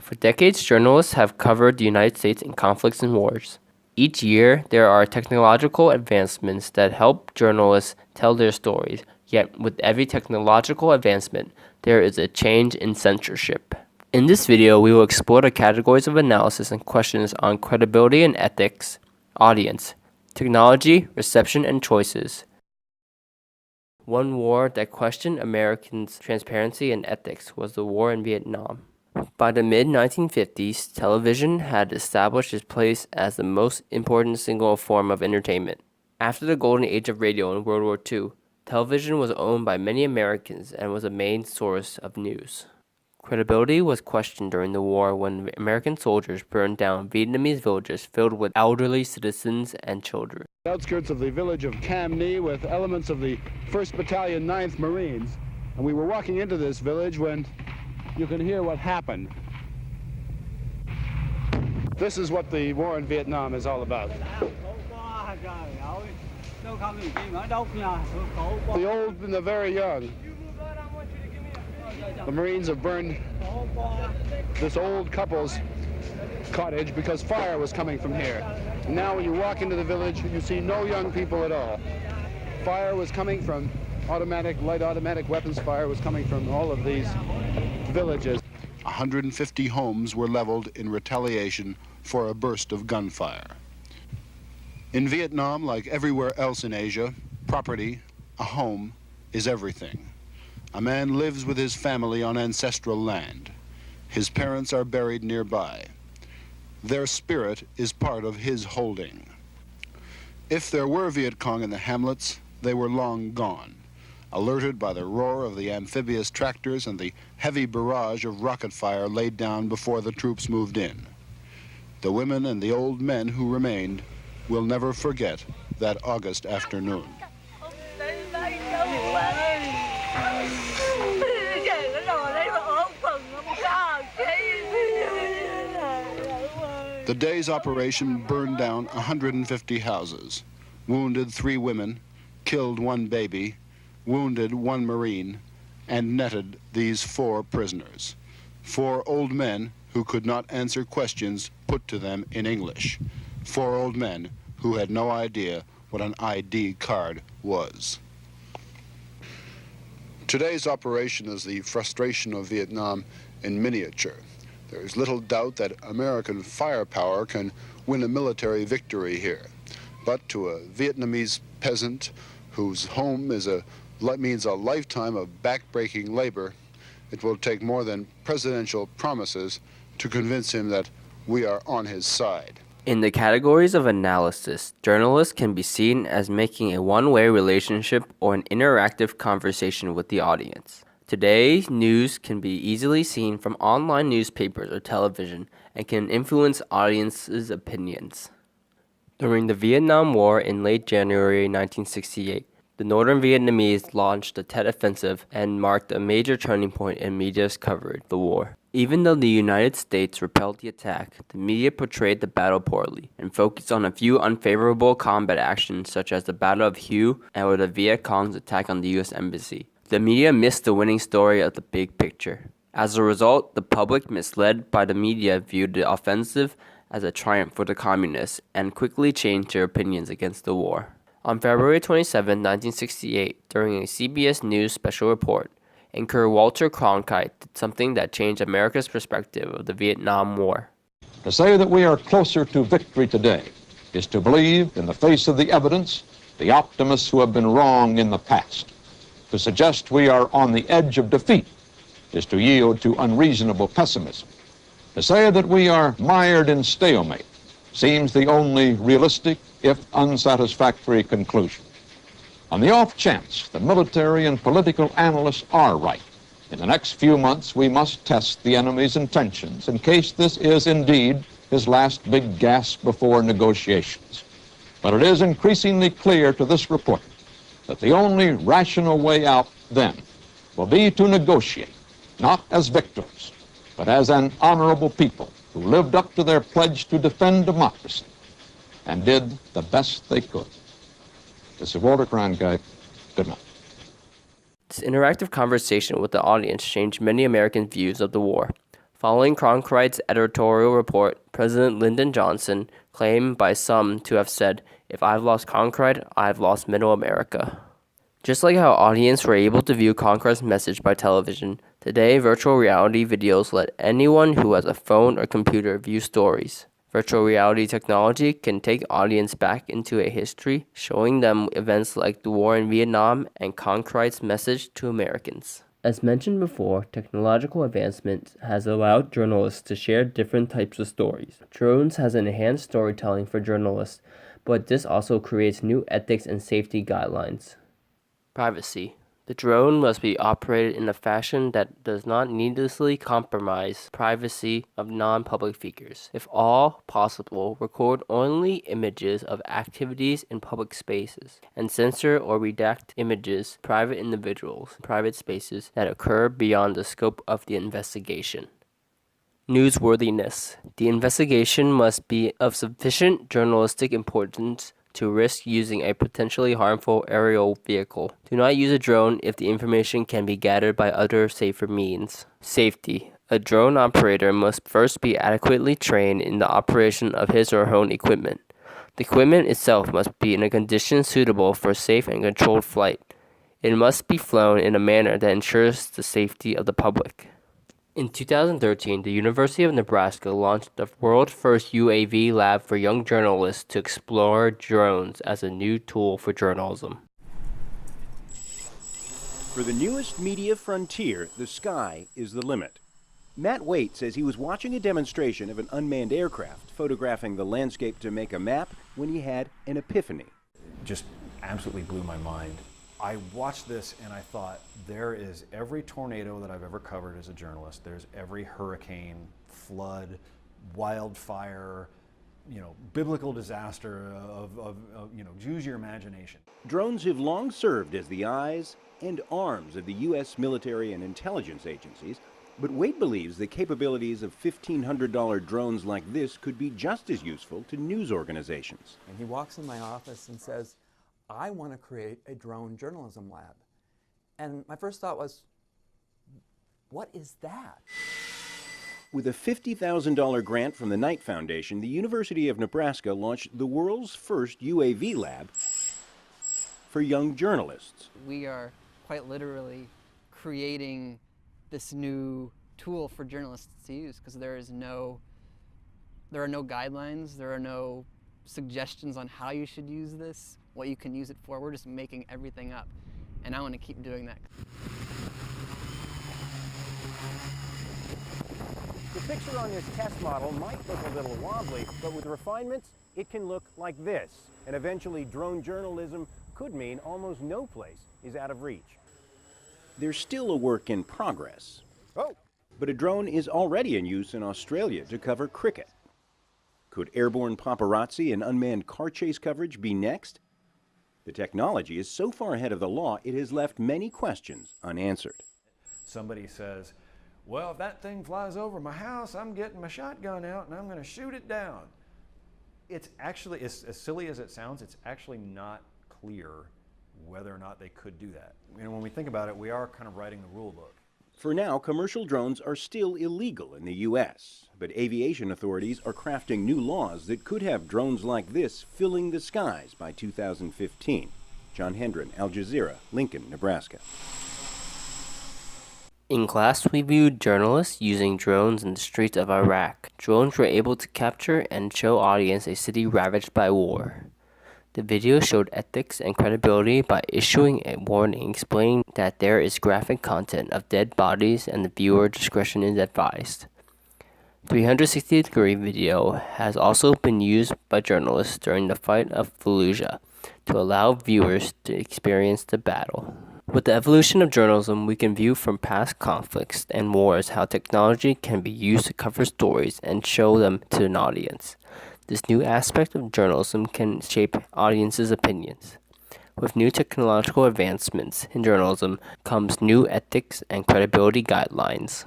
For decades, journalists have covered the United States in conflicts and wars. Each year, there are technological advancements that help journalists tell their stories, yet with every technological advancement, there is a change in censorship. In this video, we will explore the categories of analysis and questions on credibility and ethics, audience, technology, reception, and choices. One war that questioned Americans' transparency and ethics was the war in Vietnam. By the mid-1950s, television had established its place as the most important single form of entertainment. After the golden age of radio in World War II, television was owned by many Americans and was a main source of news. Credibility was questioned during the war when American soldiers burned down Vietnamese villages filled with elderly citizens and children. Outskirts of the village of Cam Nhi with elements of the 1st Battalion 9th Marines. And we were walking into this village when you can hear what happened. This is what the war in Vietnam is all about. The old and the very young. The Marines have burned this old couple's cottage because fire was coming from here. And now when you walk into the village, you see no young people at all. Fire was coming from light automatic weapons fire was coming from all of these villages. 150 homes were leveled in retaliation for a burst of gunfire. In Vietnam, like everywhere else in Asia, property, a home, is everything. A man lives with his family on ancestral land. His parents are buried nearby. Their spirit is part of his holding. If there were Viet Cong in the hamlets, they were long gone, alerted by the roar of the amphibious tractors and the heavy barrage of rocket fire laid down before the troops moved in. The women and the old men who remained will never forget that August afternoon. The day's operation burned down 150 houses, wounded 3 women, killed 1 baby, wounded 1 Marine, and netted these 4 prisoners. 4 old men who could not answer questions put to them in English. 4 old men who had no idea what an ID card was. Today's operation is the frustration of Vietnam in miniature. There is little doubt that American firepower can win a military victory here. But to a Vietnamese peasant whose home means a lifetime of backbreaking labor, it will take more than presidential promises to convince him that we are on his side. In the categories of analysis, journalists can be seen as making a one-way relationship or an interactive conversation with the audience. Today's news can be easily seen from online newspapers or television and can influence audiences' opinions. During the Vietnam War in late January 1968, the Northern Vietnamese launched the Tet Offensive and marked a major turning point in media's coverage of the war. Even though the United States repelled the attack, the media portrayed the battle poorly and focused on a few unfavorable combat actions such as the Battle of Hue or the Viet Cong's attack on the U.S. Embassy. The media missed the winning story of the big picture. As a result, the public, misled by the media, viewed the offensive as a triumph for the communists and quickly changed their opinions against the war. On February 27, 1968, during a CBS News special report, anchor Walter Cronkite did something that changed America's perspective of the Vietnam War. To say that we are closer to victory today is to believe, in the face of the evidence, the optimists who have been wrong in the past. To suggest we are on the edge of defeat is to yield to unreasonable pessimism. To say that we are mired in stalemate seems the only realistic, if unsatisfactory, conclusion. On the off chance that military and political analysts are right, in the next few months we must test the enemy's intentions in case this is indeed his last big gasp before negotiations. But it is increasingly clear to this reporter that the only rational way out then will be to negotiate, not as victors, but as an honorable people who lived up to their pledge to defend democracy and did the best they could. This is Walter Cronkite. Good night. This interactive conversation with the audience changed many American views of the war. Following Cronkite's editorial report, President Lyndon Johnson claimed by some to have said, "If I've lost Cronkite, I've lost Middle America." Just like how audiences were able to view Cronkite's message by television, today virtual reality videos let anyone who has a phone or computer view stories. Virtual reality technology can take audience back into a history, showing them events like the war in Vietnam and Cronkite's message to Americans. As mentioned before, technological advancement has allowed journalists to share different types of stories. Drones has enhanced storytelling for journalists, but this also creates new ethics and safety guidelines. Privacy. The drone must be operated in a fashion that does not needlessly compromise privacy of non-public figures. If all possible, record only images of activities in public spaces and censor or redact images of private individuals, private spaces that occur beyond the scope of the investigation. Newsworthiness. The investigation must be of sufficient journalistic importance to risk using a potentially harmful aerial vehicle. Do not use a drone if the information can be gathered by other safer means. Safety. A drone operator must first be adequately trained in the operation of his or her own equipment. The equipment itself must be in a condition suitable for safe and controlled flight. It must be flown in a manner that ensures the safety of the public. In 2013, the University of Nebraska launched the world's first UAV lab for young journalists to explore drones as a new tool for journalism. For the newest media frontier, the sky is the limit. Matt Waite says he was watching a demonstration of an unmanned aircraft, photographing the landscape to make a map, when he had an epiphany. Just absolutely blew my mind. I watched this and I thought, there is every tornado that I've ever covered as a journalist. There's every hurricane, flood, wildfire, biblical disaster of use your imagination. Drones have long served as the eyes and arms of the U.S. military and intelligence agencies, but Waite believes the capabilities of $1,500 drones like this could be just as useful to news organizations. And he walks in my office and says, "I want to create a drone journalism lab." And my first thought was, what is that? With a $50,000 grant from the Knight Foundation, the University of Nebraska launched the world's first UAV lab for young journalists. We are quite literally creating this new tool for journalists to use, because there are no guidelines, there are no suggestions on how you should use this, what you can use it for. We're just making everything up, and I want to keep doing that. The picture on this test model might look a little wobbly, but with refinements, it can look like this. And eventually, drone journalism could mean almost no place is out of reach. There's still a work in progress. Oh! But a drone is already in use in Australia to cover cricket. Could airborne paparazzi and unmanned car chase coverage be next? The technology is so far ahead of the law, it has left many questions unanswered. Somebody says, well, if that thing flies over my house, I'm getting my shotgun out and I'm going to shoot it down. It's actually, as silly as it sounds, it's actually not clear whether or not they could do that. When we think about it, we are kind of writing the rule book. For now, commercial drones are still illegal in the U.S., but aviation authorities are crafting new laws that could have drones like this filling the skies by 2015. John Hendren, Al Jazeera, Lincoln, Nebraska. In class, we viewed journalists using drones in the streets of Iraq. Drones were able to capture and show audience a city ravaged by war. The video showed ethics and credibility by issuing a warning explaining that there is graphic content of dead bodies and the viewer discretion is advised. 360-degree video has also been used by journalists during the fight of Fallujah to allow viewers to experience the battle. With the evolution of journalism, we can view from past conflicts and wars how technology can be used to cover stories and show them to an audience. This new aspect of journalism can shape audiences' opinions. With new technological advancements in journalism comes new ethics and credibility guidelines.